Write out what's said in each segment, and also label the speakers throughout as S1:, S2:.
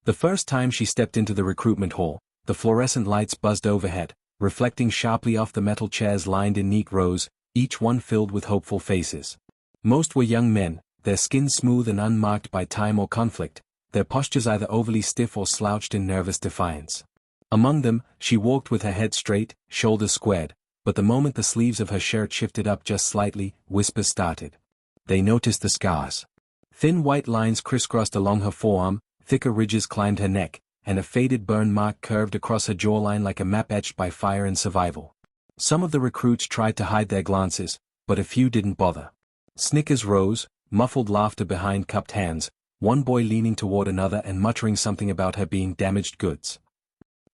S1: The first time she stepped into the recruitment hall, the fluorescent lights buzzed overhead, reflecting sharply off the metal chairs lined in neat rows, each one filled with hopeful faces. Most were young men, their skin smooth and unmarked by time or conflict, their postures either overly stiff or slouched in nervous defiance. Among them, she walked with her head straight, shoulders squared, but the moment the sleeves of her shirt shifted up just slightly, whispers started. They noticed the scars. Thin white lines crisscrossed along her forearm, thicker ridges climbed her neck, and a faded burn mark curved across her jawline like a map etched by fire and survival. Some of the recruits tried to hide their glances, but a few didn't bother. Snickers rose, muffled laughter behind cupped hands, one boy leaning toward another and muttering something about her being damaged goods.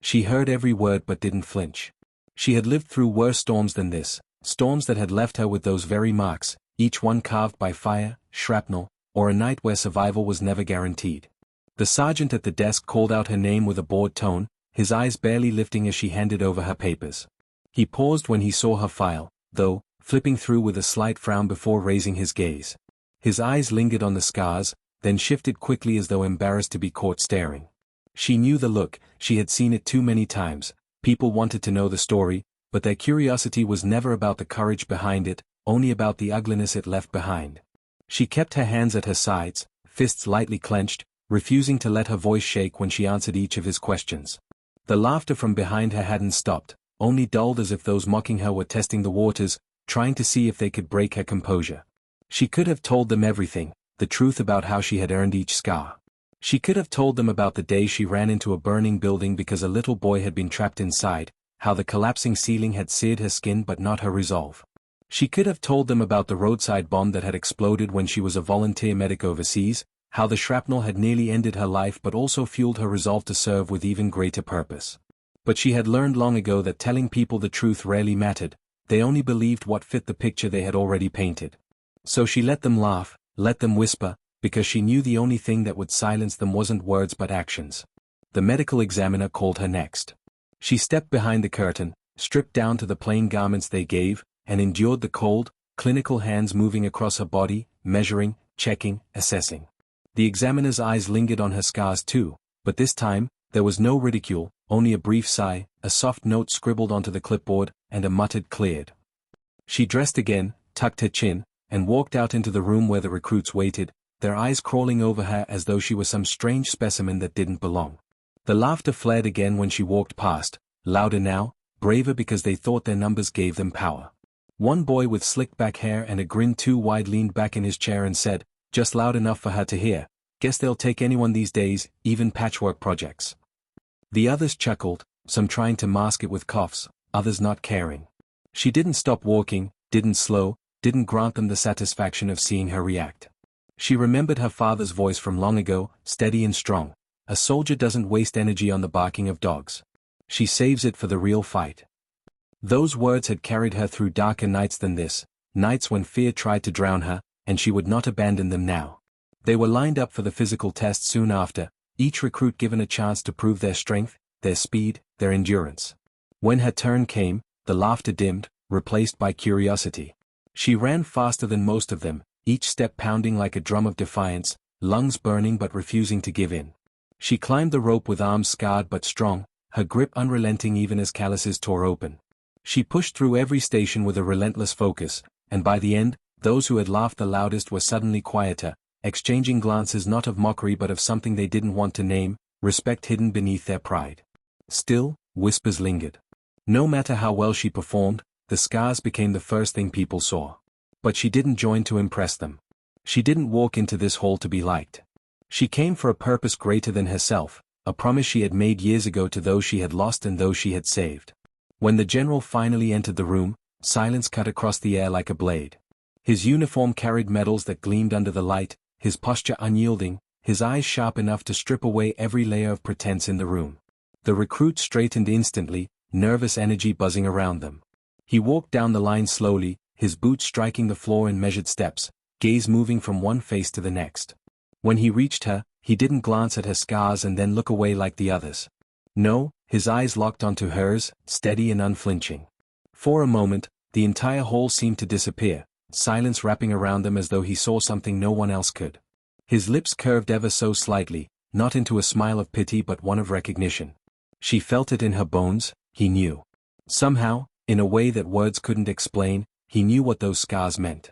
S1: She heard every word but didn't flinch. She had lived through worse storms than this, storms that had left her with those very marks, each one carved by fire, shrapnel, or a night where survival was never guaranteed. The sergeant at the desk called out her name with a bored tone, his eyes barely lifting as she handed over her papers. He paused when he saw her file, though, flipping through with a slight frown before raising his gaze. His eyes lingered on the scars, then shifted quickly as though embarrassed to be caught staring. She knew the look, she had seen it too many times. People wanted to know the story, but their curiosity was never about the courage behind it, only about the ugliness it left behind. She kept her hands at her sides, fists lightly clenched, refusing to let her voice shake when she answered each of his questions. The laughter from behind her hadn't stopped, only dulled as if those mocking her were testing the waters, trying to see if they could break her composure. She could have told them everything, the truth about how she had earned each scar. She could have told them about the day she ran into a burning building because a little boy had been trapped inside, how the collapsing ceiling had seared her skin but not her resolve. She could have told them about the roadside bomb that had exploded when she was a volunteer medic overseas, how the shrapnel had nearly ended her life but also fueled her resolve to serve with even greater purpose. But she had learned long ago that telling people the truth rarely mattered, they only believed what fit the picture they had already painted. So she let them laugh, let them whisper, because she knew the only thing that would silence them wasn't words but actions. The medical examiner called her next. She stepped behind the curtain, stripped down to the plain garments they gave, and endured the cold, clinical hands moving across her body, measuring, checking, assessing. The examiner's eyes lingered on her scars too, but this time, there was no ridicule, only a brief sigh, a soft note scribbled onto the clipboard, and a muttered cleared. She dressed again, tucked her chin, and walked out into the room where the recruits waited, their eyes crawling over her as though she was some strange specimen that didn't belong. The laughter flared again when she walked past, louder now, braver because they thought their numbers gave them power. One boy with slick back hair and a grin too wide leaned back in his chair and said, just loud enough for her to hear, "Guess they'll take anyone these days, even patchwork projects." The others chuckled, some trying to mask it with coughs, others not caring. She didn't stop walking, didn't slow, didn't grant them the satisfaction of seeing her react. She remembered her father's voice from long ago, steady and strong. A soldier doesn't waste energy on the barking of dogs. She saves it for the real fight. Those words had carried her through darker nights than this, nights when fear tried to drown her, and she would not abandon them now. They were lined up for the physical test soon after, each recruit given a chance to prove their strength, their speed, their endurance. When her turn came, the laughter dimmed, replaced by curiosity. She ran faster than most of them, each step pounding like a drum of defiance, lungs burning but refusing to give in. She climbed the rope with arms scarred but strong, her grip unrelenting even as calluses tore open. She pushed through every station with a relentless focus, and by the end, those who had laughed the loudest were suddenly quieter, exchanging glances not of mockery but of something they didn't want to name, respect hidden beneath their pride. Still, whispers lingered. No matter how well she performed, the scars became the first thing people saw. But she didn't join to impress them. She didn't walk into this hall to be liked. She came for a purpose greater than herself, a promise she had made years ago to those she had lost and those she had saved. When the general finally entered the room, silence cut across the air like a blade. His uniform carried medals that gleamed under the light, his posture unyielding, his eyes sharp enough to strip away every layer of pretense in the room. The recruit straightened instantly, nervous energy buzzing around them. He walked down the line slowly, his boots striking the floor in measured steps, gaze moving from one face to the next. When he reached her, he didn't glance at her scars and then look away like the others. No, his eyes locked onto hers, steady and unflinching. For a moment, the entire hall seemed to disappear, silence wrapping around them as though he saw something no one else could. His lips curved ever so slightly, not into a smile of pity but one of recognition. She felt it in her bones, he knew. Somehow, in a way that words couldn't explain, he knew what those scars meant.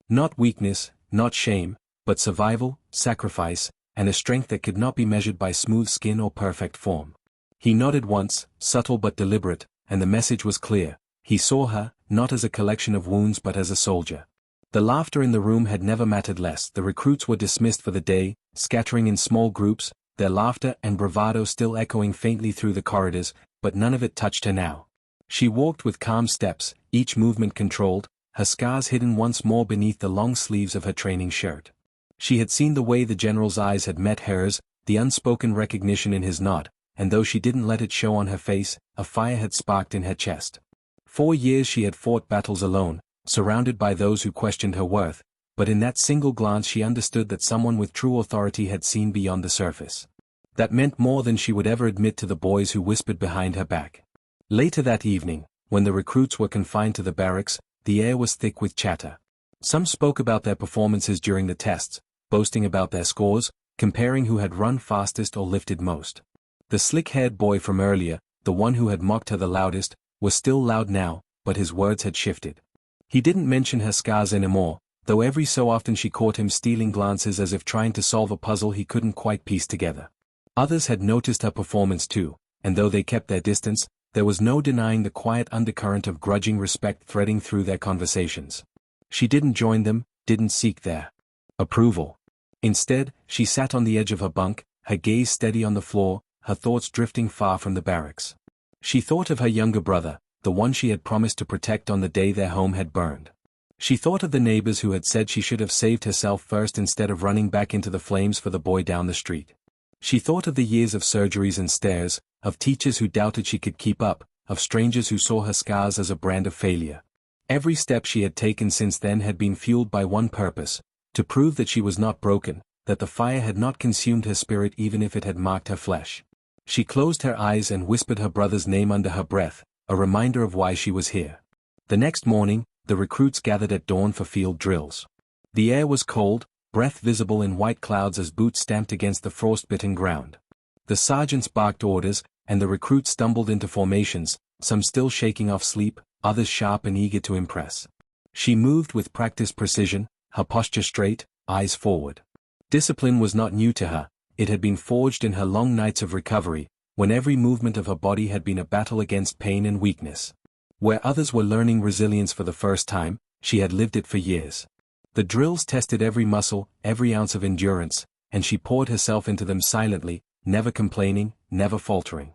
S1: Not weakness, not shame, but survival, sacrifice, and a strength that could not be measured by smooth skin or perfect form. He nodded once, subtle but deliberate, and the message was clear. He saw her, not as a collection of wounds but as a soldier. The laughter in the room had never mattered less. The recruits were dismissed for the day, scattering in small groups, their laughter and bravado still echoing faintly through the corridors, but none of it touched her now. She walked with calm steps, each movement controlled, her scars hidden once more beneath the long sleeves of her training shirt. She had seen the way the general's eyes had met hers, the unspoken recognition in his nod, and though she didn't let it show on her face, a fire had sparked in her chest. 4 years she had fought battles alone, surrounded by those who questioned her worth, but in that single glance she understood that someone with true authority had seen beyond the surface. That meant more than she would ever admit to the boys who whispered behind her back. Later that evening, when the recruits were confined to the barracks, the air was thick with chatter. Some spoke about their performances during the tests, boasting about their scores, comparing who had run fastest or lifted most. The slick-haired boy from earlier, the one who had mocked her the loudest, was still loud now, but his words had shifted. He didn't mention her scars anymore, though every so often she caught him stealing glances as if trying to solve a puzzle he couldn't quite piece together. Others had noticed her performance too, and though they kept their distance, there was no denying the quiet undercurrent of grudging respect threading through their conversations. She didn't join them, didn't seek their approval. Instead, she sat on the edge of her bunk, her gaze steady on the floor, her thoughts drifting far from the barracks. She thought of her younger brother, the one she had promised to protect on the day their home had burned. She thought of the neighbors who had said she should have saved herself first instead of running back into the flames for the boy down the street. She thought of the years of surgeries and stares, of teachers who doubted she could keep up, of strangers who saw her scars as a brand of failure. Every step she had taken since then had been fueled by one purpose, to prove that she was not broken, that the fire had not consumed her spirit even if it had marked her flesh. She closed her eyes and whispered her brother's name under her breath, a reminder of why she was here. The next morning, the recruits gathered at dawn for field drills. The air was cold, breath visible in white clouds as boots stamped against the frost-bitten ground. The sergeants barked orders, and the recruits stumbled into formations, some still shaking off sleep, others sharp and eager to impress. She moved with practiced precision, her posture straight, eyes forward. Discipline was not new to her, it had been forged in her long nights of recovery, when every movement of her body had been a battle against pain and weakness. Where others were learning resilience for the first time, she had lived it for years. The drills tested every muscle, every ounce of endurance, and she poured herself into them silently, never complaining, never faltering.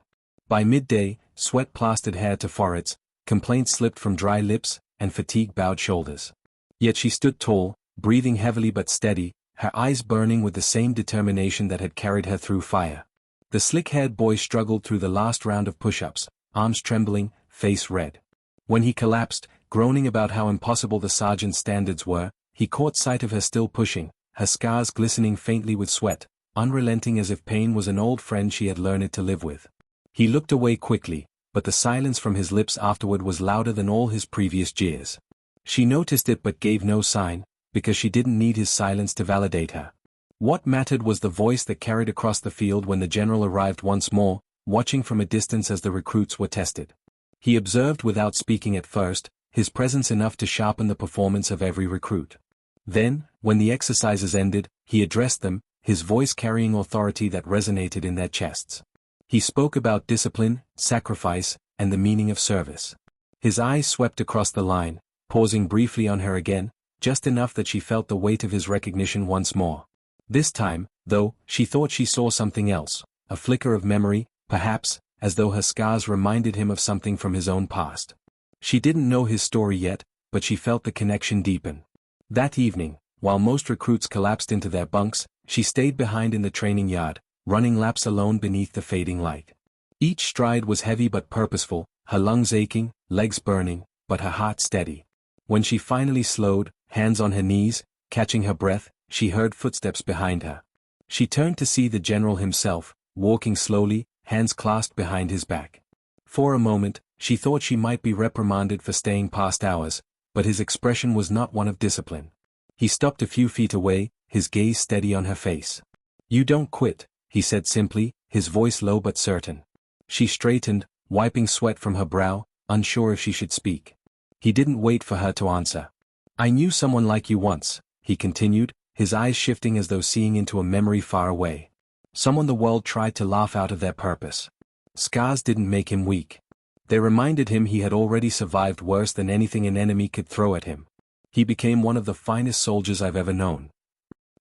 S1: By midday, sweat plastered hair to foreheads, complaints slipped from dry lips, and fatigue bowed shoulders. Yet she stood tall, breathing heavily but steady, her eyes burning with the same determination that had carried her through fire. The slick-haired boy struggled through the last round of push-ups, arms trembling, face red. When he collapsed, groaning about how impossible the sergeant's standards were, he caught sight of her still pushing, her scars glistening faintly with sweat, unrelenting as if pain was an old friend she had learned to live with. He looked away quickly, but the silence from his lips afterward was louder than all his previous jeers. She noticed it but gave no sign, because she didn't need his silence to validate her. What mattered was the voice that carried across the field when the general arrived once more, watching from a distance as the recruits were tested. He observed without speaking at first, his presence enough to sharpen the performance of every recruit. Then, when the exercises ended, he addressed them, his voice carrying authority that resonated in their chests. He spoke about discipline, sacrifice, and the meaning of service. His eyes swept across the line, pausing briefly on her again, just enough that she felt the weight of his recognition once more. This time, though, she thought she saw something else, a flicker of memory, perhaps, as though her scars reminded him of something from his own past. She didn't know his story yet, but she felt the connection deepen. That evening, while most recruits collapsed into their bunks, she stayed behind in the training yard, running laps alone beneath the fading light. Each stride was heavy but purposeful, her lungs aching, legs burning, but her heart steady. When she finally slowed, hands on her knees, catching her breath, she heard footsteps behind her. She turned to see the general himself, walking slowly, hands clasped behind his back. For a moment, she thought she might be reprimanded for staying past hours, but his expression was not one of discipline. He stopped a few feet away, his gaze steady on her face. "You don't quit," he said simply, his voice low but certain. She straightened, wiping sweat from her brow, unsure if she should speak. He didn't wait for her to answer. I knew someone like you once, he continued, his eyes shifting as though seeing into a memory far away. Someone the world tried to laugh out of their purpose. Scars didn't make him weak. They reminded him he had already survived worse than anything an enemy could throw at him. He became one of the finest soldiers I've ever known.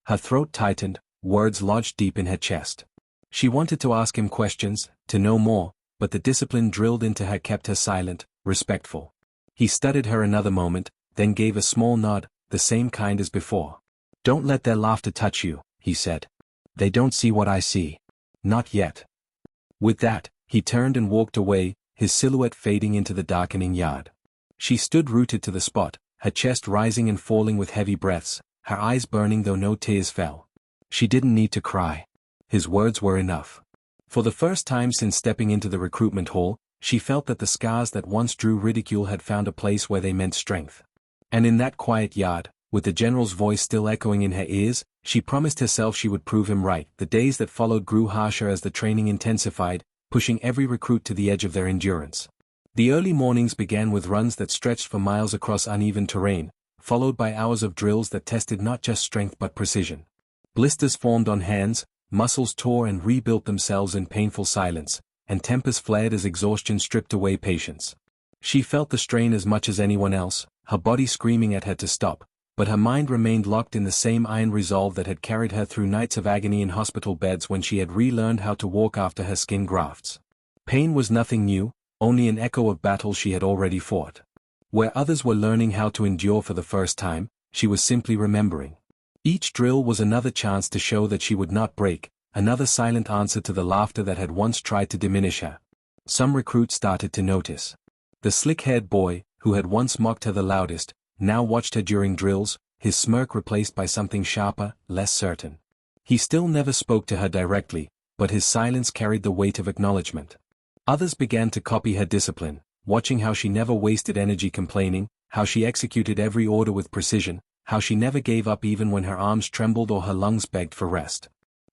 S1: Her throat tightened, words lodged deep in her chest. She wanted to ask him questions, to know more, but the discipline drilled into her kept her silent, respectful. He studied her another moment, then gave a small nod, the same kind as before. Don't let their laughter touch you, he said. They don't see what I see. Not yet. With that, he turned and walked away, his silhouette fading into the darkening yard. She stood rooted to the spot, her chest rising and falling with heavy breaths, her eyes burning though no tears fell. She didn't need to cry. His words were enough. For the first time since stepping into the recruitment hall, she felt that the scars that once drew ridicule had found a place where they meant strength. And in that quiet yard, with the general's voice still echoing in her ears, she promised herself she would prove him right. The days that followed grew harsher as the training intensified, pushing every recruit to the edge of their endurance. The early mornings began with runs that stretched for miles across uneven terrain, followed by hours of drills that tested not just strength but precision. Blisters formed on hands, muscles tore and rebuilt themselves in painful silence, and tempers flared as exhaustion stripped away patience. She felt the strain as much as anyone else, her body screaming at her to stop, but her mind remained locked in the same iron resolve that had carried her through nights of agony in hospital beds when she had relearned how to walk after her skin grafts. Pain was nothing new, only an echo of battles she had already fought. Where others were learning how to endure for the first time, she was simply remembering. Each drill was another chance to show that she would not break, another silent answer to the laughter that had once tried to diminish her. Some recruits started to notice. The slick-haired boy, who had once mocked her the loudest, now watched her during drills, his smirk replaced by something sharper, less certain. He still never spoke to her directly, but his silence carried the weight of acknowledgement. Others began to copy her discipline, watching how she never wasted energy complaining, how she executed every order with precision, how she never gave up even when her arms trembled or her lungs begged for rest.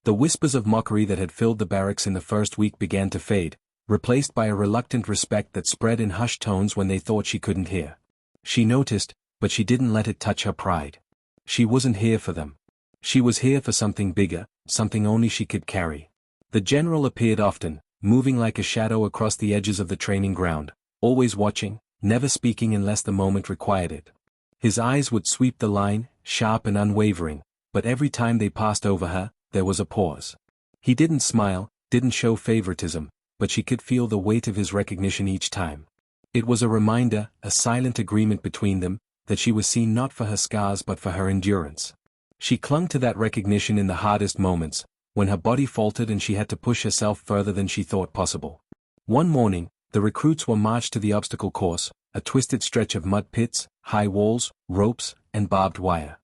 S1: The whispers of mockery that had filled the barracks in the first week began to fade, replaced by a reluctant respect that spread in hushed tones when they thought she couldn't hear. She noticed, but she didn't let it touch her pride. She wasn't here for them. She was here for something bigger, something only she could carry. The general appeared often, moving like a shadow across the edges of the training ground, always watching, never speaking unless the moment required it. His eyes would sweep the line, sharp and unwavering, but every time they passed over her, there was a pause. He didn't smile, didn't show favoritism, but she could feel the weight of his recognition each time. It was a reminder, a silent agreement between them, that she was seen not for her scars but for her endurance. She clung to that recognition in the hardest moments, when her body faltered and she had to push herself further than she thought possible. One morning, the recruits were marched to the obstacle course, a twisted stretch of mud pits, high walls, ropes, and barbed wire.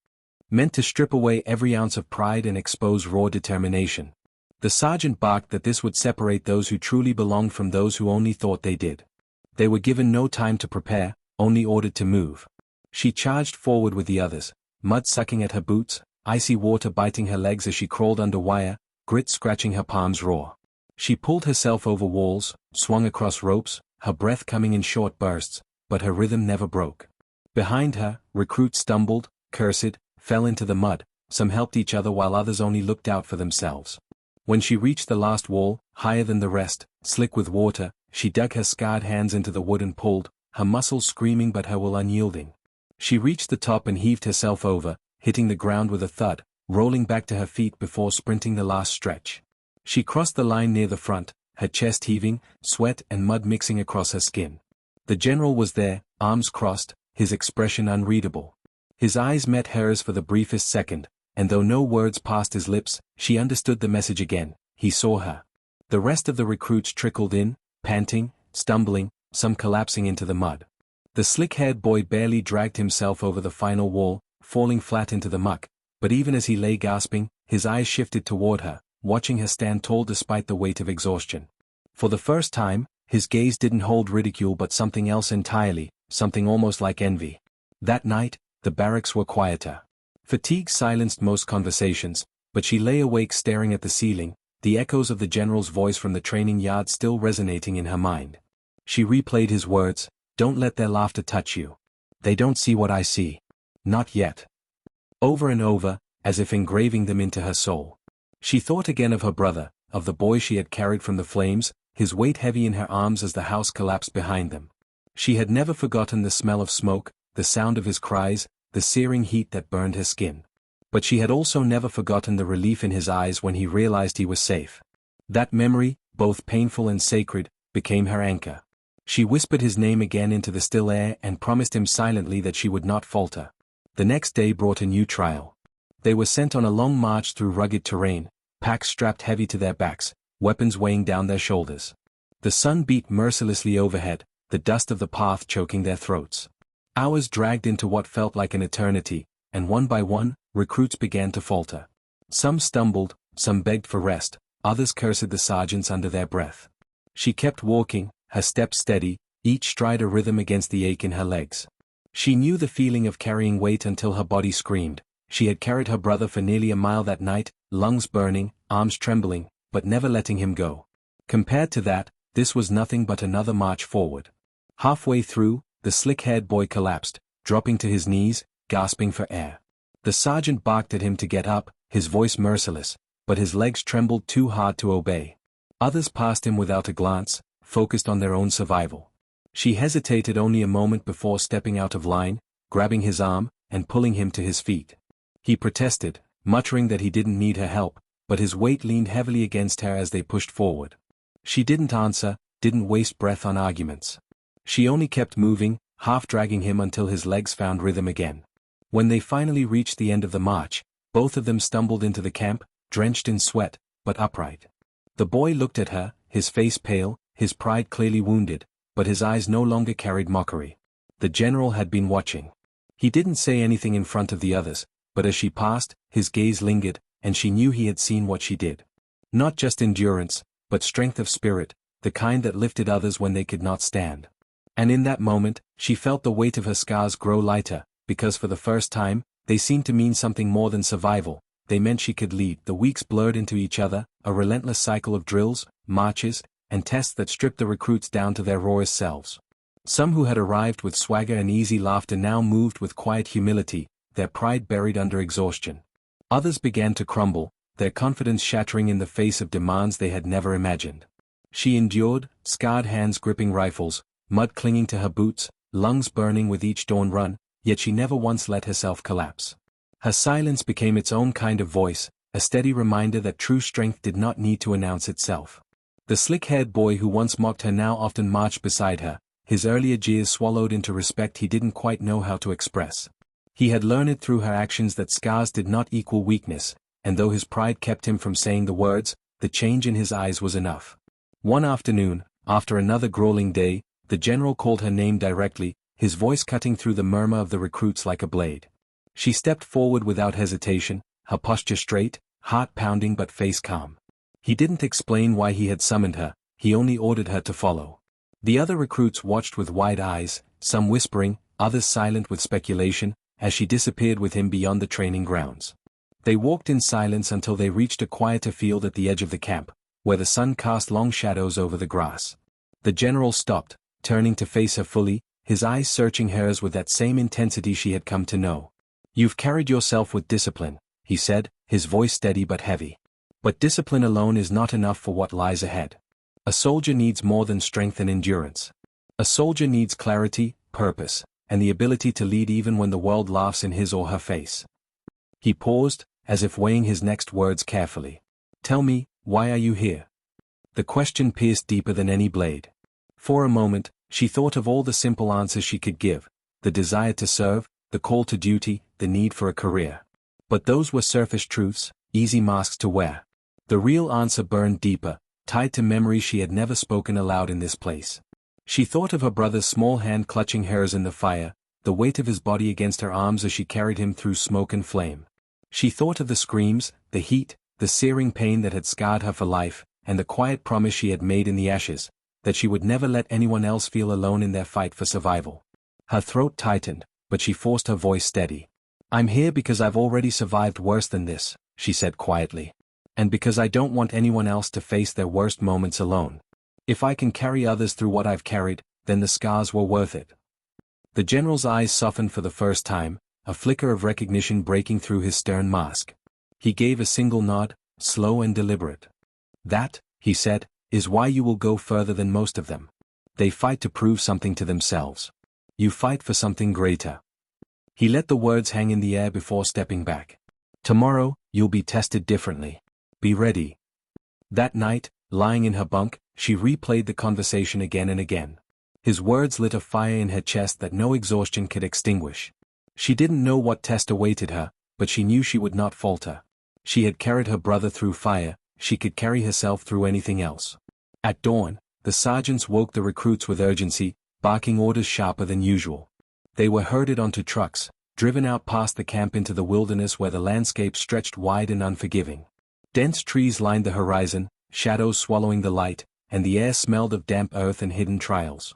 S1: Meant to strip away every ounce of pride and expose raw determination. The sergeant barked that this would separate those who truly belonged from those who only thought they did. They were given no time to prepare, only ordered to move. She charged forward with the others, mud sucking at her boots, icy water biting her legs as she crawled under wire, grit scratching her palms raw. She pulled herself over walls, swung across ropes, her breath coming in short bursts, but her rhythm never broke. Behind her, recruits stumbled, cursed, fell into the mud, some helped each other while others only looked out for themselves. When she reached the last wall, higher than the rest, slick with water, she dug her scarred hands into the wood and pulled, her muscles screaming but her will unyielding. She reached the top and heaved herself over, hitting the ground with a thud, rolling back to her feet before sprinting the last stretch. She crossed the line near the front, her chest heaving, sweat and mud mixing across her skin. The general was there, arms crossed, his expression unreadable. His eyes met hers for the briefest second, and though no words passed his lips, she understood the message again. He saw her. The rest of the recruits trickled in, panting, stumbling, some collapsing into the mud. The slick-haired boy barely dragged himself over the final wall, falling flat into the muck, but even as he lay gasping, his eyes shifted toward her, watching her stand tall despite the weight of exhaustion. For the first time, his gaze didn't hold ridicule but something else entirely, something almost like envy. That night, the barracks were quieter. Fatigue silenced most conversations, but she lay awake staring at the ceiling, the echoes of the general's voice from the training yard still resonating in her mind. She replayed his words, "Don't let their laughter touch you. They don't see what I see. Not yet." Over and over, as if engraving them into her soul. She thought again of her brother, of the boy she had carried from the flames, his weight heavy in her arms as the house collapsed behind them. She had never forgotten the smell of smoke, the sound of his cries, the searing heat that burned her skin. But she had also never forgotten the relief in his eyes when he realized he was safe. That memory, both painful and sacred, became her anchor. She whispered his name again into the still air and promised him silently that she would not falter. The next day brought a new trial. They were sent on a long march through rugged terrain, packs strapped heavy to their backs, weapons weighing down their shoulders. The sun beat mercilessly overhead, the dust of the path choking their throats. Hours dragged into what felt like an eternity, and one by one, recruits began to falter. Some stumbled, some begged for rest, others cursed the sergeants under their breath. She kept walking, her steps steady, each stride a rhythm against the ache in her legs. She knew the feeling of carrying weight until her body screamed. She had carried her brother for nearly a mile that night, lungs burning, arms trembling, but never letting him go. Compared to that, this was nothing but another march forward. Halfway through, the slick-haired boy collapsed, dropping to his knees, gasping for air. The sergeant barked at him to get up, his voice merciless, but his legs trembled too hard to obey. Others passed him without a glance, focused on their own survival. She hesitated only a moment before stepping out of line, grabbing his arm, and pulling him to his feet. He protested, muttering that he didn't need her help, but his weight leaned heavily against her as they pushed forward. She didn't answer, didn't waste breath on arguments. She only kept moving, half dragging him until his legs found rhythm again. When they finally reached the end of the march, both of them stumbled into the camp, drenched in sweat, but upright. The boy looked at her, his face pale, his pride clearly wounded, but his eyes no longer carried mockery. The general had been watching. He didn't say anything in front of the others, but as she passed, his gaze lingered, and she knew he had seen what she did. Not just endurance, but strength of spirit, the kind that lifted others when they could not stand. And in that moment, she felt the weight of her scars grow lighter, because for the first time, they seemed to mean something more than survival. They meant she could lead. The weeks blurred into each other, a relentless cycle of drills, marches, and tests that stripped the recruits down to their rawest selves. Some who had arrived with swagger and easy laughter now moved with quiet humility, their pride buried under exhaustion. Others began to crumble, their confidence shattering in the face of demands they had never imagined. She endured, scarred hands gripping rifles, mud clinging to her boots, lungs burning with each dawn run, yet she never once let herself collapse. Her silence became its own kind of voice, a steady reminder that true strength did not need to announce itself. The slick-haired boy who once mocked her now often marched beside her, his earlier jeers swallowed into respect he didn't quite know how to express. He had learned through her actions that scars did not equal weakness, and though his pride kept him from saying the words, the change in his eyes was enough. One afternoon, after another grueling day, the general called her name directly, his voice cutting through the murmur of the recruits like a blade. She stepped forward without hesitation, her posture straight, heart pounding but face calm. He didn't explain why he had summoned her, he only ordered her to follow. The other recruits watched with wide eyes, some whispering, others silent with speculation, as she disappeared with him beyond the training grounds. They walked in silence until they reached a quieter field at the edge of the camp, where the sun cast long shadows over the grass. The general stopped, turning to face her fully, his eyes searching hers with that same intensity she had come to know. "You've carried yourself with discipline," he said, his voice steady but heavy. "But discipline alone is not enough for what lies ahead. A soldier needs more than strength and endurance. A soldier needs clarity, purpose, and the ability to lead even when the world laughs in his or her face." He paused, as if weighing his next words carefully. "Tell me, why are you here?" The question pierced deeper than any blade. For a moment, she thought of all the simple answers she could give, the desire to serve, the call to duty, the need for a career. But those were surface truths, easy masks to wear. The real answer burned deeper, tied to memories she had never spoken aloud in this place. She thought of her brother's small hand clutching hers in the fire, the weight of his body against her arms as she carried him through smoke and flame. She thought of the screams, the heat, the searing pain that had scarred her for life, and the quiet promise she had made in the ashes, that she would never let anyone else feel alone in their fight for survival. Her throat tightened, but she forced her voice steady. "I'm here because I've already survived worse than this," she said quietly. And because I don't want anyone else to face their worst moments alone. If I can carry others through what I've carried, then the scars were worth it. The general's eyes softened for the first time, a flicker of recognition breaking through his stern mask. He gave a single nod, slow and deliberate. That, he said, is why you will go further than most of them. They fight to prove something to themselves. You fight for something greater. He let the words hang in the air before stepping back. Tomorrow, you'll be tested differently. Be ready. That night, lying in her bunk, she replayed the conversation again and again. His words lit a fire in her chest that no exhaustion could extinguish. She didn't know what test awaited her, but she knew she would not falter. She had carried her brother through fire, she could carry herself through anything else. At dawn, the sergeants woke the recruits with urgency, barking orders sharper than usual. They were herded onto trucks, driven out past the camp into the wilderness where the landscape stretched wide and unforgiving. Dense trees lined the horizon, shadows swallowing the light, and the air smelled of damp earth and hidden trials.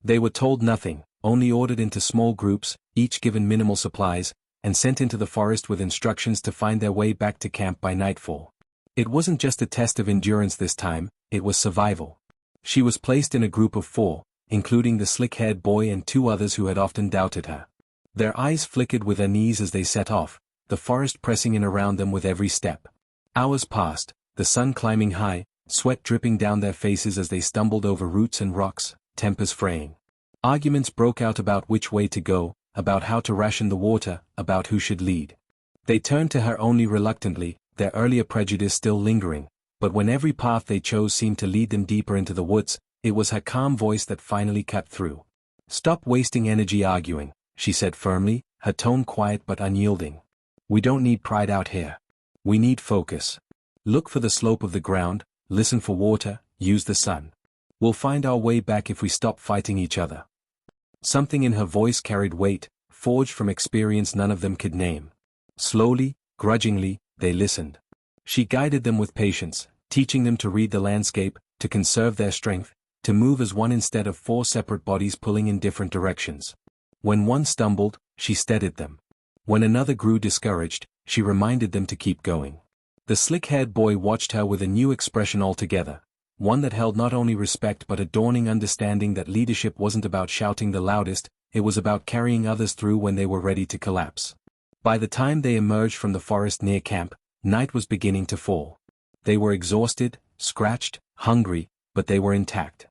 S1: They were told nothing, only ordered into small groups, each given minimal supplies, and sent into the forest with instructions to find their way back to camp by nightfall. It wasn't just a test of endurance this time, it was survival. She was placed in a group of 4, including the slick-haired boy and 2 others who had often doubted her. Their eyes flickered with unease as they set off, the forest pressing in around them with every step. Hours passed, the sun climbing high, sweat dripping down their faces as they stumbled over roots and rocks, tempers fraying. Arguments broke out about which way to go, about how to ration the water, about who should lead. They turned to her only reluctantly, their earlier prejudice still lingering, but when every path they chose seemed to lead them deeper into the woods, it was her calm voice that finally cut through. "Stop wasting energy arguing," she said firmly, her tone quiet but unyielding. "We don't need pride out here. We need focus. Look for the slope of the ground, listen for water, use the sun. We'll find our way back if we stop fighting each other." Something in her voice carried weight, forged from experience none of them could name. Slowly, grudgingly, they listened. She guided them with patience, teaching them to read the landscape, to conserve their strength, to move as one instead of 4 separate bodies pulling in different directions. When one stumbled, she steadied them. When another grew discouraged, she reminded them to keep going. The slick-haired boy watched her with a new expression altogether, one that held not only respect but a dawning understanding that leadership wasn't about shouting the loudest, it was about carrying others through when they were ready to collapse. By the time they emerged from the forest near camp, night was beginning to fall. They were exhausted, scratched, hungry, but they were intact.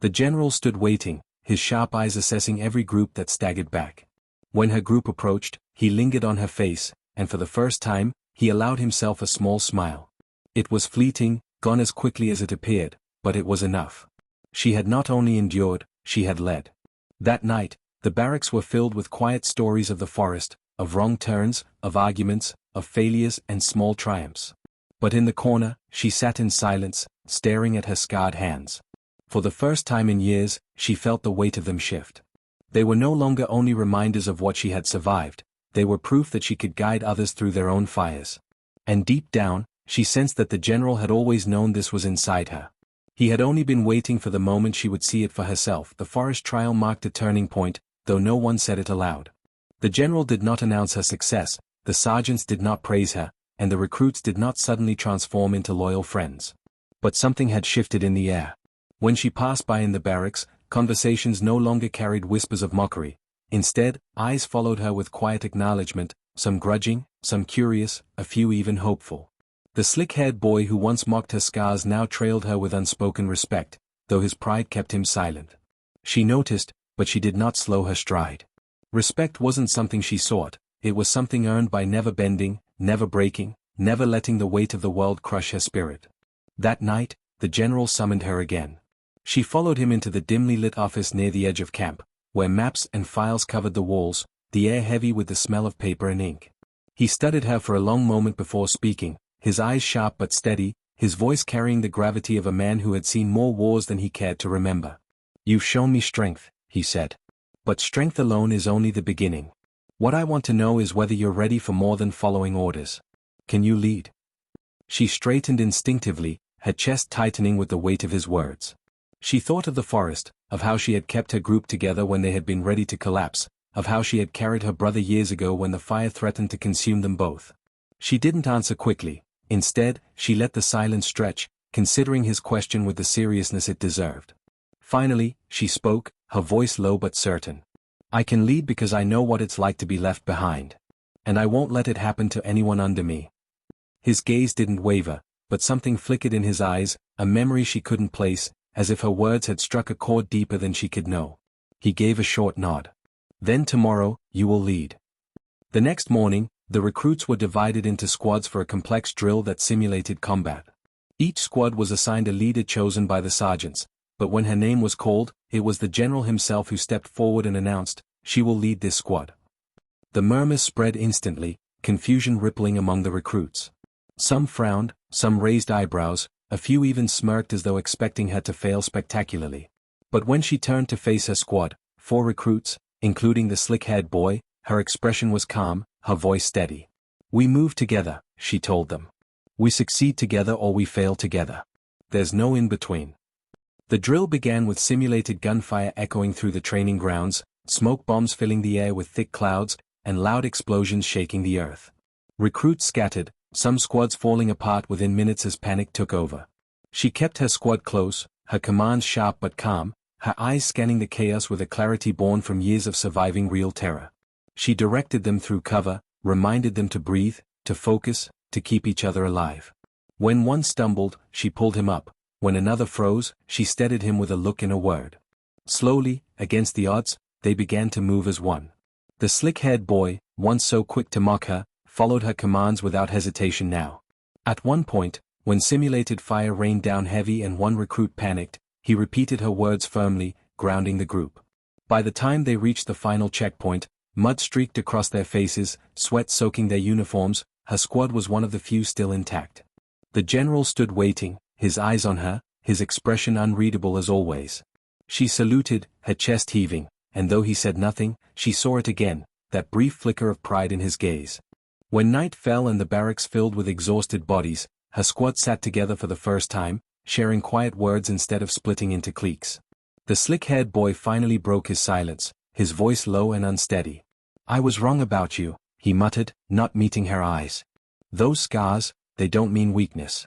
S1: The general stood waiting, his sharp eyes assessing every group that staggered back. When her group approached, he lingered on her face, and for the first time, he allowed himself a small smile. It was fleeting, gone as quickly as it appeared, but it was enough. She had not only endured, she had led. That night, the barracks were filled with quiet stories of the forest, of wrong turns, of arguments, of failures and small triumphs. But in the corner, she sat in silence, staring at her scarred hands. For the first time in years, she felt the weight of them shift. They were no longer only reminders of what she had survived, they were proof that she could guide others through their own fires. And deep down, she sensed that the general had always known this was inside her. He had only been waiting for the moment she would see it for herself. The forest trial marked a turning point, though no one said it aloud. The general did not announce her success, the sergeants did not praise her, and the recruits did not suddenly transform into loyal friends. But something had shifted in the air. When she passed by in the barracks, conversations no longer carried whispers of mockery. Instead, eyes followed her with quiet acknowledgement, some grudging, some curious, a few even hopeful. The slick-haired boy who once mocked her scars now trailed her with unspoken respect, though his pride kept him silent. She noticed, but she did not slow her stride. Respect wasn't something she sought, it was something earned by never bending, never breaking, never letting the weight of the world crush her spirit. That night, the general summoned her again. She followed him into the dimly lit office near the edge of camp, where maps and files covered the walls, the air heavy with the smell of paper and ink. He studied her for a long moment before speaking, his eyes sharp but steady, his voice carrying the gravity of a man who had seen more wars than he cared to remember. "You've shown me strength," he said. "But strength alone is only the beginning. What I want to know is whether you're ready for more than following orders. Can you lead?" She straightened instinctively, her chest tightening with the weight of his words. She thought of the forest, of how she had kept her group together when they had been ready to collapse, of how she had carried her brother years ago when the fire threatened to consume them both. She didn't answer quickly, Instead, she let the silence stretch, considering his question with the seriousness it deserved. Finally, she spoke, her voice low but certain. "I can lead because I know what it's like to be left behind. And I won't let it happen to anyone under me." His gaze didn't waver, but something flickered in his eyes, a memory she couldn't place, as if her words had struck a chord deeper than she could know. He gave a short nod. "Then tomorrow, you will lead." The next morning, the recruits were divided into squads for a complex drill that simulated combat. Each squad was assigned a leader chosen by the sergeants, but when her name was called, it was the general himself who stepped forward and announced, "She will lead this squad." The murmurs spread instantly, confusion rippling among the recruits. Some frowned, some raised eyebrows, a few even smirked as though expecting her to fail spectacularly. But when she turned to face her squad, 4 recruits, including the slick-haired boy, her expression was calm, her voice steady. "We move together," she told them. "We succeed together or we fail together. There's no in-between." The drill began with simulated gunfire echoing through the training grounds, smoke bombs filling the air with thick clouds, and loud explosions shaking the earth. Recruits scattered, some squads falling apart within minutes as panic took over. She kept her squad close, her commands sharp but calm, her eyes scanning the chaos with a clarity born from years of surviving real terror. She directed them through cover, reminded them to breathe, to focus, to keep each other alive. When one stumbled, she pulled him up. When another froze, she steadied him with a look and a word. Slowly, against the odds, they began to move as one. The slick-haired boy, once so quick to mock her, followed her commands without hesitation now. At one point, when simulated fire rained down heavy and one recruit panicked, he repeated her words firmly, grounding the group. By the time they reached the final checkpoint, mud streaked across their faces, sweat soaking their uniforms, her squad was one of the few still intact. The general stood waiting, his eyes on her, his expression unreadable as always. She saluted, her chest heaving, and though he said nothing, she saw it again, that brief flicker of pride in his gaze. When night fell and the barracks filled with exhausted bodies, her squad sat together for the first time, sharing quiet words instead of splitting into cliques. The slick-haired boy finally broke his silence, his voice low and unsteady. "I was wrong about you," he muttered, not meeting her eyes. "Those scars, they don't mean weakness.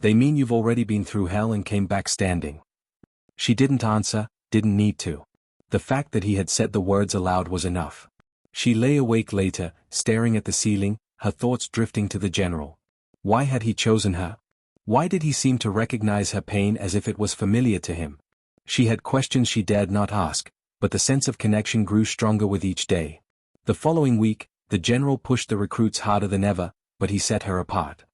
S1: They mean you've already been through hell and came back standing." She didn't answer, didn't need to. The fact that he had said the words aloud was enough. She lay awake later, staring at the ceiling, her thoughts drifting to the general. Why had he chosen her? Why did he seem to recognize her pain as if it was familiar to him? She had questions she dared not ask, but the sense of connection grew stronger with each day. The following week, the general pushed the recruits harder than ever, but he set her apart.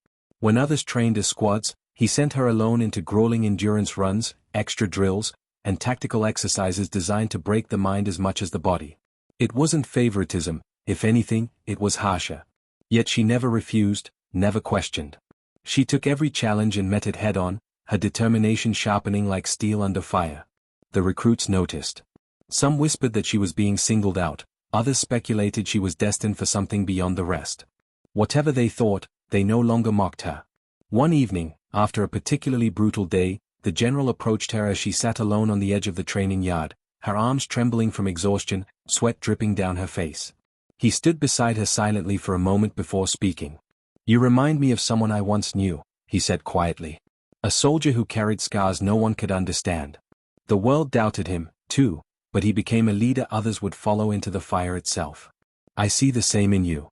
S1: When others trained as squads, he sent her alone into grueling endurance runs, extra drills, and tactical exercises designed to break the mind as much as the body. It wasn't favoritism, if anything, it was harsher. Yet she never refused, never questioned. She took every challenge and met it head-on, her determination sharpening like steel under fire. The recruits noticed. Some whispered that she was being singled out, others speculated she was destined for something beyond the rest. Whatever they thought, they no longer mocked her. One evening, after a particularly brutal day, the general approached her as she sat alone on the edge of the training yard, her arms trembling from exhaustion, sweat dripping down her face. He stood beside her silently for a moment before speaking. "You remind me of someone I once knew," he said quietly. "A soldier who carried scars no one could understand. The world doubted him, too, but he became a leader others would follow into the fire itself. I see the same in you."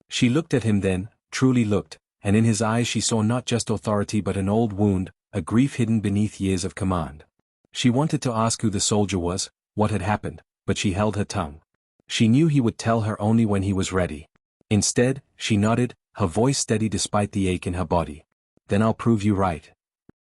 S1: She looked at him then, truly looked, and in his eyes she saw not just authority but an old wound, a grief hidden beneath years of command. She wanted to ask who the soldier was, what had happened, but she held her tongue. She knew he would tell her only when he was ready. Instead, she nodded, her voice steady despite the ache in her body. "Then I'll prove you right."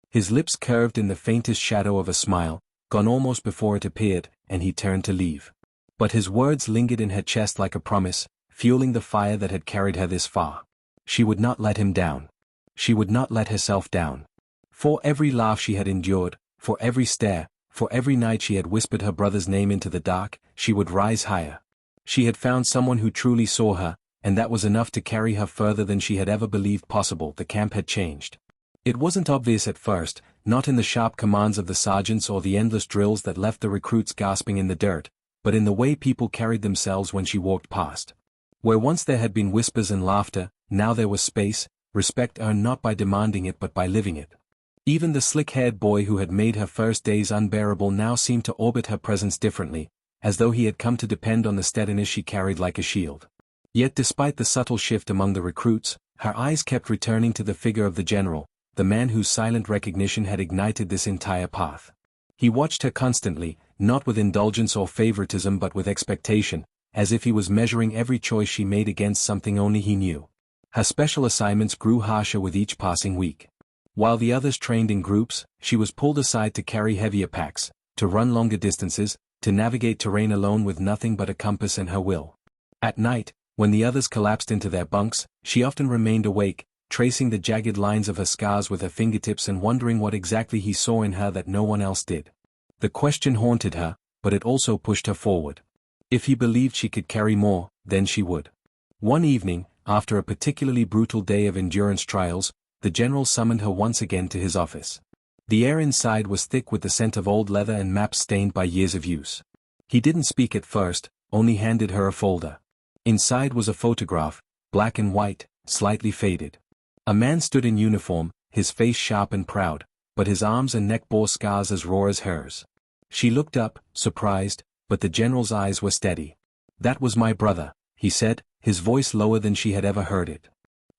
S1: His lips curved in the faintest shadow of a smile, gone almost before it appeared, and he turned to leave. But his words lingered in her chest like a promise, fueling the fire that had carried her this far. She would not let him down. She would not let herself down. For every laugh she had endured, for every stare, for every night she had whispered her brother's name into the dark, she would rise higher. She had found someone who truly saw her, and that was enough to carry her further than she had ever believed possible. The camp had changed. It wasn't obvious at first, not in the sharp commands of the sergeants or the endless drills that left the recruits gasping in the dirt, but in the way people carried themselves when she walked past. Where once there had been whispers and laughter, now there was space, respect earned not by demanding it but by living it. Even the slick-haired boy who had made her first days unbearable now seemed to orbit her presence differently, as though he had come to depend on the steadiness she carried like a shield. Yet despite the subtle shift among the recruits, her eyes kept returning to the figure of the general, the man whose silent recognition had ignited this entire path. He watched her constantly, not with indulgence or favoritism but with expectation, as if he was measuring every choice she made against something only he knew. Her special assignments grew harsher with each passing week. While the others trained in groups, she was pulled aside to carry heavier packs, to run longer distances, to navigate terrain alone with nothing but a compass and her will. At night, when the others collapsed into their bunks, she often remained awake, tracing the jagged lines of her scars with her fingertips and wondering what exactly he saw in her that no one else did. The question haunted her, but it also pushed her forward. If he believed she could carry more, then she would. One evening, after a particularly brutal day of endurance trials, the general summoned her once again to his office. The air inside was thick with the scent of old leather and maps stained by years of use. He didn't speak at first, only handed her a folder. Inside was a photograph, black and white, slightly faded. A man stood in uniform, his face sharp and proud, but his arms and neck bore scars as raw as hers. She looked up, surprised, but the general's eyes were steady. "That was my brother," he said, his voice lower than she had ever heard it.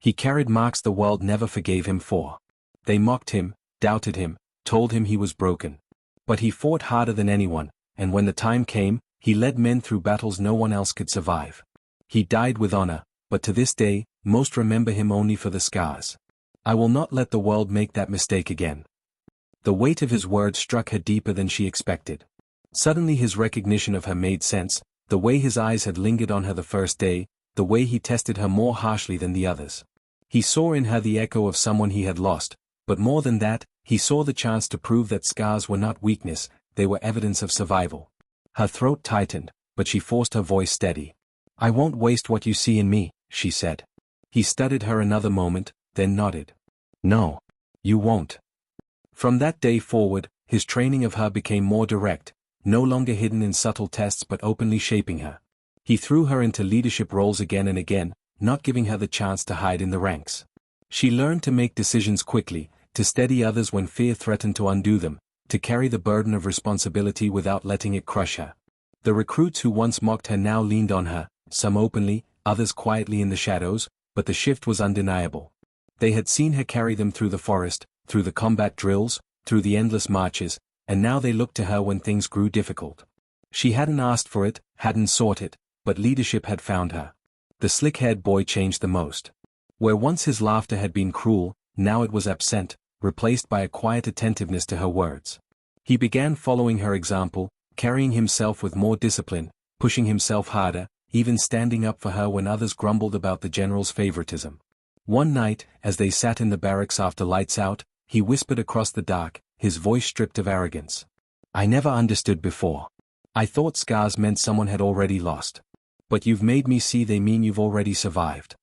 S1: "He carried marks the world never forgave him for. They mocked him, doubted him, told him he was broken. But he fought harder than anyone, and when the time came, he led men through battles no one else could survive. He died with honor, but to this day, most remember him only for the scars. I will not let the world make that mistake again." The weight of his words struck her deeper than she expected. Suddenly his recognition of her made sense, the way his eyes had lingered on her the first day, the way he tested her more harshly than the others. He saw in her the echo of someone he had lost, but more than that, he saw the chance to prove that scars were not weakness, they were evidence of survival. Her throat tightened, but she forced her voice steady. "I won't waste what you see in me," she said. He studied her another moment, then nodded. "No. You won't." From that day forward, his training of her became more direct, no longer hidden in subtle tests but openly shaping her. He threw her into leadership roles again and again, not giving her the chance to hide in the ranks. She learned to make decisions quickly, to steady others when fear threatened to undo them, to carry the burden of responsibility without letting it crush her. The recruits who once mocked her now leaned on her, some openly, others quietly in the shadows, but the shift was undeniable. They had seen her carry them through the forest, through the combat drills, through the endless marches, and now they looked to her when things grew difficult. She hadn't asked for it, hadn't sought it, but leadership had found her. The slick-haired boy changed the most. Where once his laughter had been cruel, now it was absent, replaced by a quiet attentiveness to her words. He began following her example, carrying himself with more discipline, pushing himself harder, even standing up for her when others grumbled about the general's favoritism. One night, as they sat in the barracks after lights out, he whispered across the dark, his voice stripped of arrogance. "I never understood before. I thought scars meant someone had already lost. But you've made me see they mean you've already survived."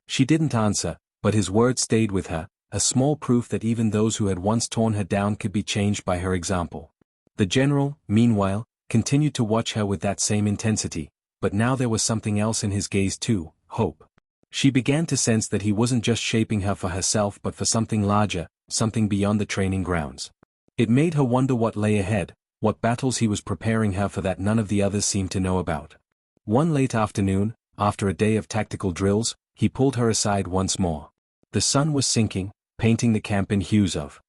S1: She didn't answer, but his words stayed with her, a small proof that even those who had once torn her down could be changed by her example. The general, meanwhile, continued to watch her with that same intensity, but now there was something else in his gaze too, hope. She began to sense that he wasn't just shaping her for herself but for something larger, something beyond the training grounds. It made her wonder what lay ahead, what battles he was preparing her for that none of the others seemed to know about. One late afternoon, after a day of tactical drills, he pulled her aside once more. The sun was sinking, painting the camp in hues of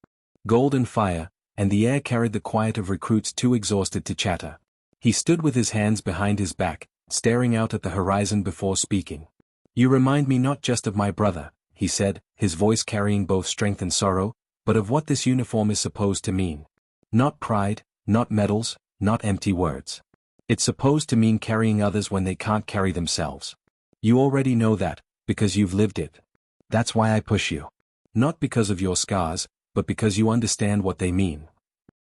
S1: gold and fire, and the air carried the quiet of recruits too exhausted to chatter. He stood with his hands behind his back, staring out at the horizon before speaking. "You remind me not just of my brother," he said, his voice carrying both strength and sorrow, "but of what this uniform is supposed to mean. Not pride, not medals, not empty words. It's supposed to mean carrying others when they can't carry themselves. You already know that, because you've lived it. That's why I push you. Not because of your scars, but because you understand what they mean."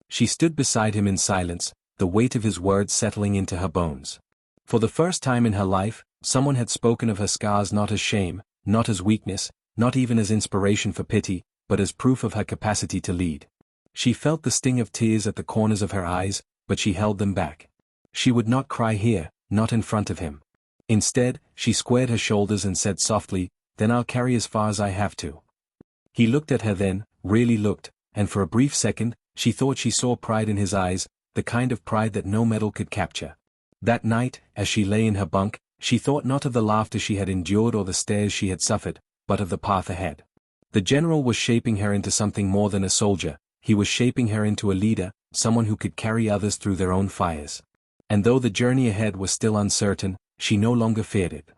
S1: She stood beside him in silence, the weight of his words settling into her bones. For the first time in her life, someone had spoken of her scars not as shame, not as weakness, not even as inspiration for pity, but as proof of her capacity to lead. She felt the sting of tears at the corners of her eyes, but she held them back. She would not cry here, not in front of him. Instead, she squared her shoulders and said softly, then I'll carry as far as I have to. He looked at her then, really looked, and for a brief second, she thought she saw pride in his eyes, the kind of pride that no medal could capture. That night, as she lay in her bunk, she thought not of the laughter she had endured or the stares she had suffered, but of the path ahead. The general was shaping her into something more than a soldier, he was shaping her into a leader, someone who could carry others through their own fires. And though the journey ahead was still uncertain, she no longer feared it.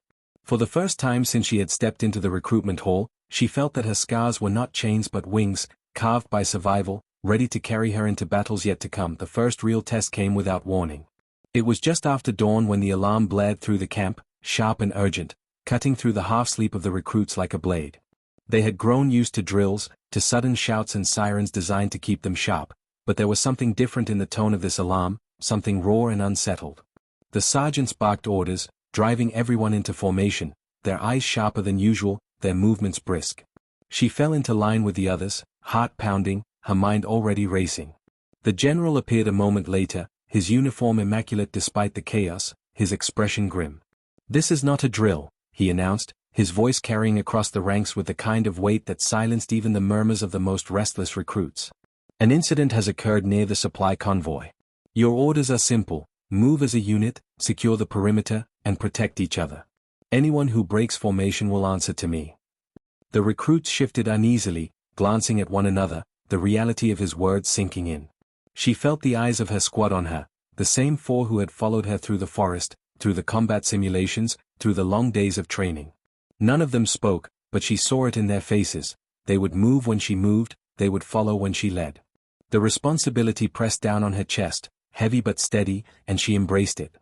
S1: For the first time since she had stepped into the recruitment hall, she felt that her scars were not chains but wings, carved by survival, ready to carry her into battles yet to come. The first real test came without warning. It was just after dawn when the alarm blared through the camp, sharp and urgent, cutting through the half-sleep of the recruits like a blade. They had grown used to drills, to sudden shouts and sirens designed to keep them sharp, but there was something different in the tone of this alarm, something raw and unsettled. The sergeants barked orders, driving everyone into formation, their eyes sharper than usual, their movements brisk. She fell into line with the others, heart pounding, her mind already racing. The general appeared a moment later, his uniform immaculate despite the chaos, his expression grim. "This is not a drill," he announced, his voice carrying across the ranks with the kind of weight that silenced even the murmurs of the most restless recruits. "An incident has occurred near the supply convoy. Your orders are simple: move as a unit, secure the perimeter, and protect each other. Anyone who breaks formation will answer to me." The recruits shifted uneasily, glancing at one another, the reality of his words sinking in. She felt the eyes of her squad on her, the same four who had followed her through the forest, through the combat simulations, through the long days of training. None of them spoke, but she saw it in their faces. They would move when she moved, they would follow when she led. The responsibility pressed down on her chest, heavy but steady, and she embraced it.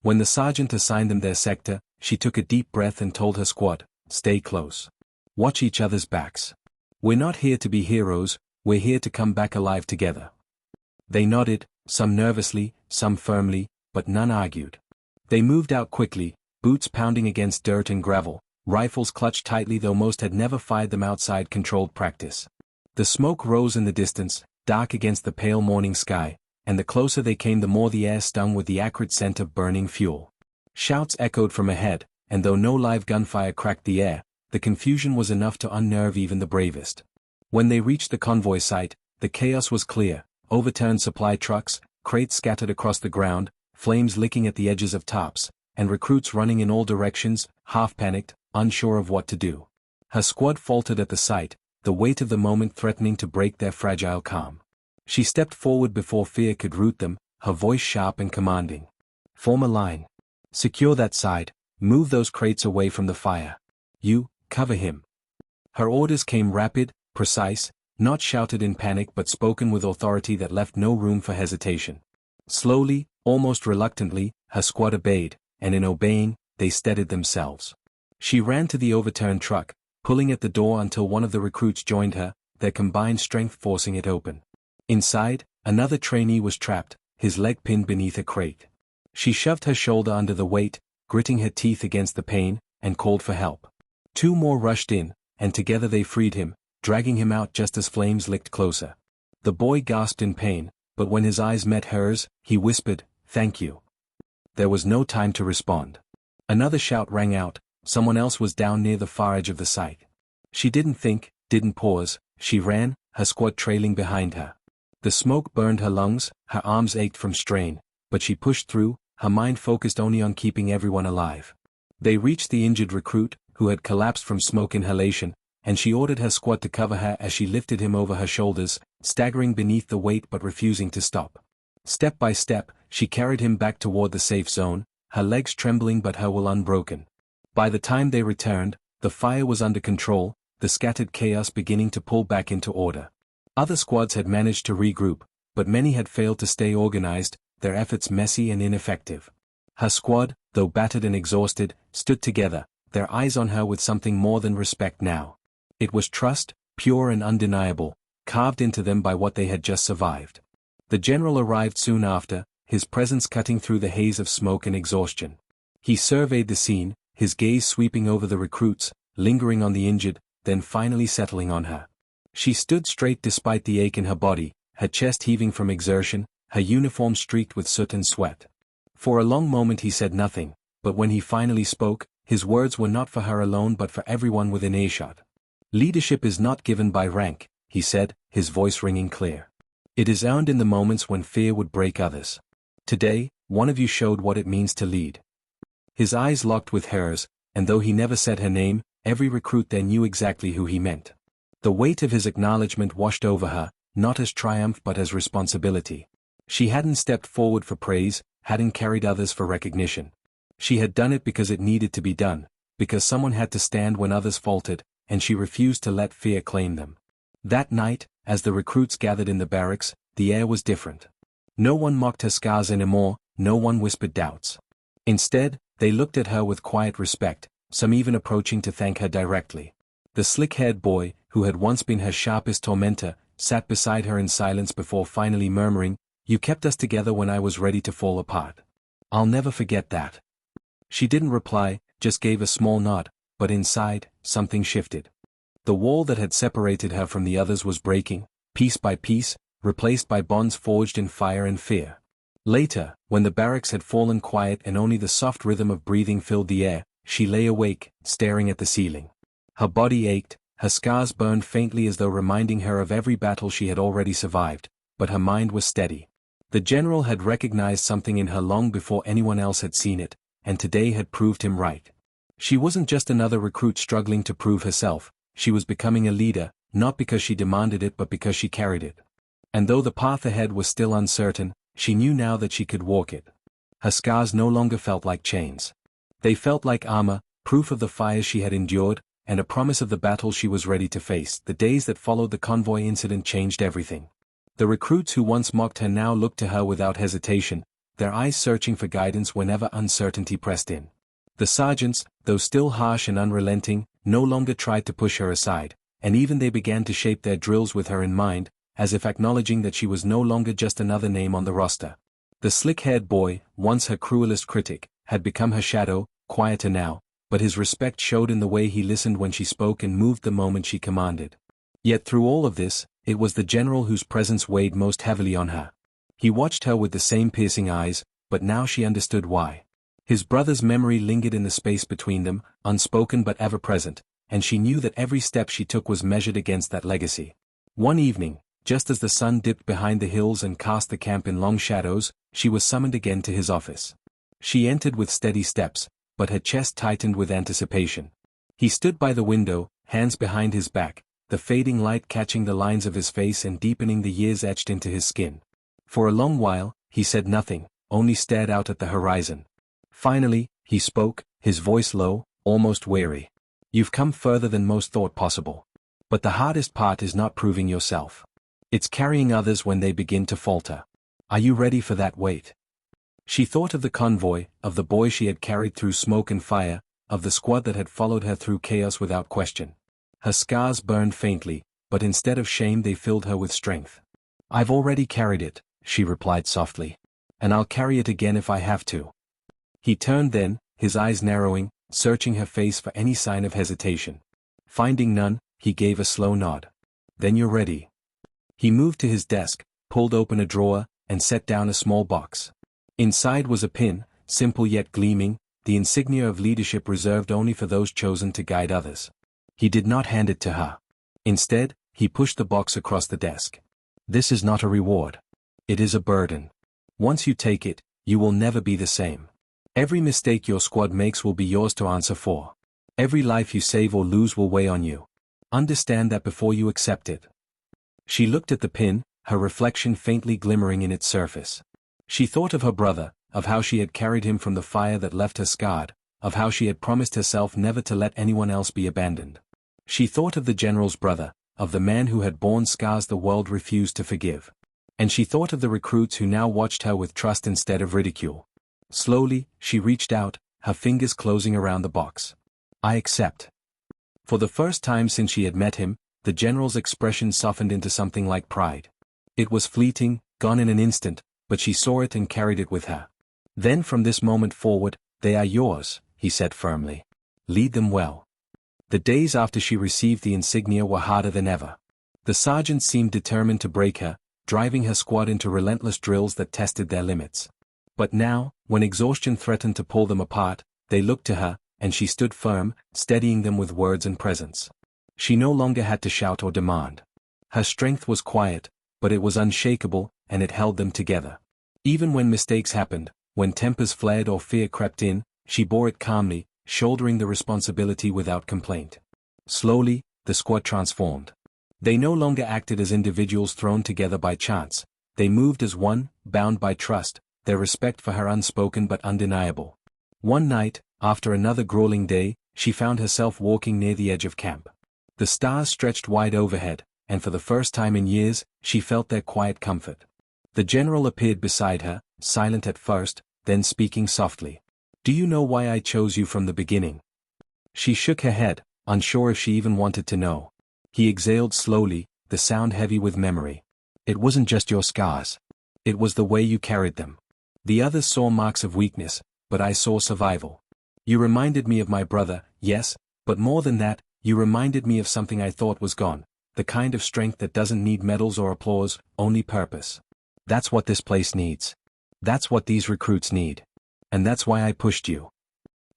S1: When the sergeant assigned them their sector, she took a deep breath and told her squad, "Stay close. Watch each other's backs. We're not here to be heroes, we're here to come back alive together." They nodded, some nervously, some firmly, but none argued. They moved out quickly, boots pounding against dirt and gravel, rifles clutched tightly though most had never fired them outside controlled practice. The smoke rose in the distance, dark against the pale morning sky, and the closer they came the more the air stung with the acrid scent of burning fuel. Shouts echoed from ahead, and though no live gunfire cracked the air, the confusion was enough to unnerve even the bravest. When they reached the convoy site, the chaos was clear: overturned supply trucks, crates scattered across the ground, flames licking at the edges of tops, and recruits running in all directions, half-panicked, unsure of what to do. Her squad faltered at the sight, the weight of the moment threatening to break their fragile calm. She stepped forward before fear could root them, her voice sharp and commanding. "Form a line. Secure that side, move those crates away from the fire. You, cover him." Her orders came rapid, precise, not shouted in panic but spoken with authority that left no room for hesitation. Slowly, almost reluctantly, her squad obeyed, and in obeying, they steadied themselves. She ran to the overturned truck, pulling at the door until one of the recruits joined her, their combined strength forcing it open. Inside, another trainee was trapped, his leg pinned beneath a crate. She shoved her shoulder under the weight, gritting her teeth against the pain, and called for help. Two more rushed in, and together they freed him, dragging him out just as flames licked closer. The boy gasped in pain, but when his eyes met hers, he whispered, "Thank you." There was no time to respond. Another shout rang out, someone else was down near the far edge of the site. She didn't think, didn't pause, she ran, her squad trailing behind her. The smoke burned her lungs, her arms ached from strain, but she pushed through, her mind focused only on keeping everyone alive. They reached the injured recruit, who had collapsed from smoke inhalation, and she ordered her squad to cover her as she lifted him over her shoulders, staggering beneath the weight but refusing to stop. Step by step, she carried him back toward the safe zone, her legs trembling but her will unbroken. By the time they returned, the fire was under control, the scattered chaos beginning to pull back into order. Other squads had managed to regroup, but many had failed to stay organized, their efforts messy and ineffective. Her squad, though battered and exhausted, stood together, their eyes on her with something more than respect now. It was trust, pure and undeniable, carved into them by what they had just survived. The general arrived soon after, his presence cutting through the haze of smoke and exhaustion. He surveyed the scene, his gaze sweeping over the recruits, lingering on the injured, then finally settling on her. She stood straight despite the ache in her body, her chest heaving from exertion, her uniform streaked with soot and sweat. For a long moment he said nothing, but when he finally spoke, his words were not for her alone but for everyone within earshot. Leadership is not given by rank, he said, his voice ringing clear. It is earned in the moments when fear would break others. Today, one of you showed what it means to lead. His eyes locked with hers, and though he never said her name, every recruit there knew exactly who he meant. The weight of his acknowledgement washed over her, not as triumph but as responsibility. She hadn't stepped forward for praise, hadn't carried others for recognition. She had done it because it needed to be done, because someone had to stand when others faltered, and she refused to let fear claim them. That night, as the recruits gathered in the barracks, the air was different. No one mocked her scars anymore, no one whispered doubts. Instead, they looked at her with quiet respect, some even approaching to thank her directly. The slick-haired boy, who had once been her sharpest tormentor, sat beside her in silence before finally murmuring, "You kept us together when I was ready to fall apart. I'll never forget that." She didn't reply, just gave a small nod, but inside, something shifted. The wall that had separated her from the others was breaking, piece by piece, replaced by bonds forged in fire and fear. Later, when the barracks had fallen quiet and only the soft rhythm of breathing filled the air, she lay awake, staring at the ceiling. Her body ached, her scars burned faintly as though reminding her of every battle she had already survived, but her mind was steady. The general had recognized something in her long before anyone else had seen it, and today had proved him right. She wasn't just another recruit struggling to prove herself, she was becoming a leader, not because she demanded it but because she carried it. And though the path ahead was still uncertain, she knew now that she could walk it. Her scars no longer felt like chains. They felt like armor, proof of the fires she had endured, and a promise of the battle she was ready to face. The days that followed the convoy incident changed everything. The recruits who once mocked her now looked to her without hesitation, their eyes searching for guidance whenever uncertainty pressed in. The sergeants, though still harsh and unrelenting, no longer tried to push her aside, and even they began to shape their drills with her in mind, as if acknowledging that she was no longer just another name on the roster. The slick-haired boy, once her cruelest critic, had become her shadow, quieter now, but his respect showed in the way he listened when she spoke and moved the moment she commanded. Yet through all of this, it was the general whose presence weighed most heavily on her. He watched her with the same piercing eyes, but now she understood why. His brother's memory lingered in the space between them, unspoken but ever present, and she knew that every step she took was measured against that legacy. One evening, just as the sun dipped behind the hills and cast the camp in long shadows, she was summoned again to his office. She entered with steady steps, but her chest tightened with anticipation. He stood by the window, hands behind his back, the fading light catching the lines of his face and deepening the years etched into his skin. For a long while, he said nothing, only stared out at the horizon. Finally, he spoke, his voice low, almost weary. "You've come further than most thought possible. But the hardest part is not proving yourself. It's carrying others when they begin to falter. Are you ready for that weight?" She thought of the convoy, of the boy she had carried through smoke and fire, of the squad that had followed her through chaos without question. Her scars burned faintly, but instead of shame they filled her with strength. "I've already carried it," she replied softly. "And I'll carry it again if I have to." He turned then, his eyes narrowing, searching her face for any sign of hesitation. Finding none, he gave a slow nod. "Then you're ready." He moved to his desk, pulled open a drawer, and set down a small box. Inside was a pin, simple yet gleaming, the insignia of leadership reserved only for those chosen to guide others. He did not hand it to her. Instead, he pushed the box across the desk. "This is not a reward. It is a burden. Once you take it, you will never be the same. Every mistake your squad makes will be yours to answer for. Every life you save or lose will weigh on you. Understand that before you accept it." She looked at the pin, her reflection faintly glimmering in its surface. She thought of her brother, of how she had carried him from the fire that left her scarred, of how she had promised herself never to let anyone else be abandoned. She thought of the general's brother, of the man who had borne scars the world refused to forgive. And she thought of the recruits who now watched her with trust instead of ridicule. Slowly, she reached out, her fingers closing around the box. "I accept." For the first time since she had met him, the general's expression softened into something like pride. It was fleeting, gone in an instant, but she saw it and carried it with her. "Then from this moment forward, they are yours," he said firmly. "Lead them well." The days after she received the insignia were harder than ever. The sergeants seemed determined to break her, driving her squad into relentless drills that tested their limits. But now, when exhaustion threatened to pull them apart, they looked to her, and she stood firm, steadying them with words and presence. She no longer had to shout or demand. Her strength was quiet, but it was unshakable, and it held them together. Even when mistakes happened, when tempers flared or fear crept in, she bore it calmly, shouldering the responsibility without complaint. Slowly, the squad transformed. They no longer acted as individuals thrown together by chance. They moved as one, bound by trust, their respect for her unspoken but undeniable. One night, after another grueling day, she found herself walking near the edge of camp. The stars stretched wide overhead, and for the first time in years, she felt their quiet comfort. The general appeared beside her, silent at first, then speaking softly. "Do you know why I chose you from the beginning?" She shook her head, unsure if she even wanted to know. He exhaled slowly, the sound heavy with memory. "It wasn't just your scars. It was the way you carried them. The others saw marks of weakness, but I saw survival. You reminded me of my brother, yes, but more than that, you reminded me of something I thought was gone, the kind of strength that doesn't need medals or applause, only purpose. That's what this place needs. That's what these recruits need. And that's why I pushed you."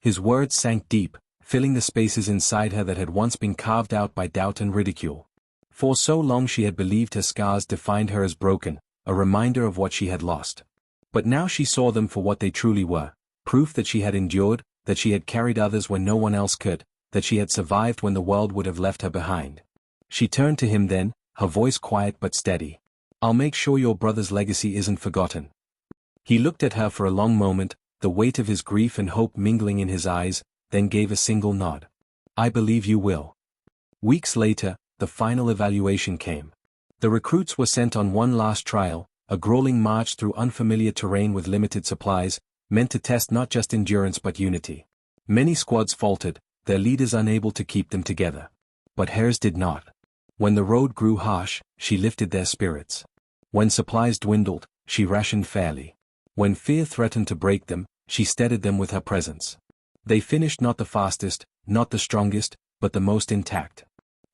S1: His words sank deep, filling the spaces inside her that had once been carved out by doubt and ridicule. For so long she had believed her scars defined her as broken, a reminder of what she had lost. But now she saw them for what they truly were, proof that she had endured, that she had carried others when no one else could, that she had survived when the world would have left her behind. She turned to him then, her voice quiet but steady. "I'll make sure your brother's legacy isn't forgotten." He looked at her for a long moment, the weight of his grief and hope mingling in his eyes, then gave a single nod. "I believe you will." Weeks later, the final evaluation came. The recruits were sent on one last trial, a grueling march through unfamiliar terrain with limited supplies, meant to test not just endurance but unity. Many squads faltered, their leaders unable to keep them together. But hers did not. When the road grew harsh, she lifted their spirits. When supplies dwindled, she rationed fairly. When fear threatened to break them, she steadied them with her presence. They finished not the fastest, not the strongest, but the most intact.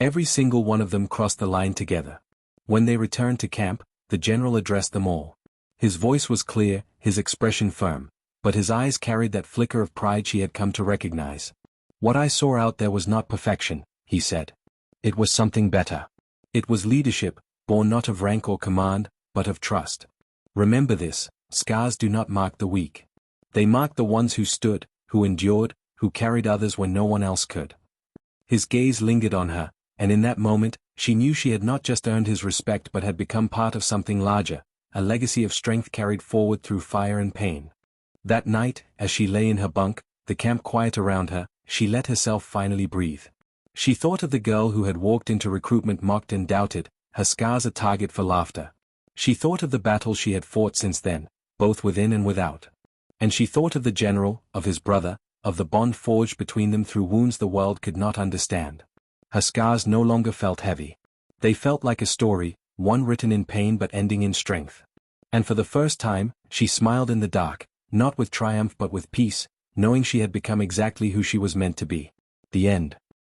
S1: Every single one of them crossed the line together. When they returned to camp, the general addressed them all. His voice was clear, his expression firm, but his eyes carried that flicker of pride she had come to recognize. "What I saw out there was not perfection," he said. "It was something better. It was leadership, born not of rank or command, but of trust. Remember this, scars do not mark the weak. They mark the ones who stood, who endured, who carried others when no one else could." His gaze lingered on her, and in that moment, she knew she had not just earned his respect but had become part of something larger, a legacy of strength carried forward through fire and pain. That night, as she lay in her bunk, the camp quiet around her, she let herself finally breathe. She thought of the girl who had walked into recruitment mocked and doubted, her scars a target for laughter. She thought of the battles she had fought since then, both within and without. And she thought of the general, of his brother, of the bond forged between them through wounds the world could not understand. Her scars no longer felt heavy. They felt like a story, one written in pain but ending in strength. And for the first time, she smiled in the dark, not with triumph but with peace, knowing she had become exactly who she was meant to be. The end.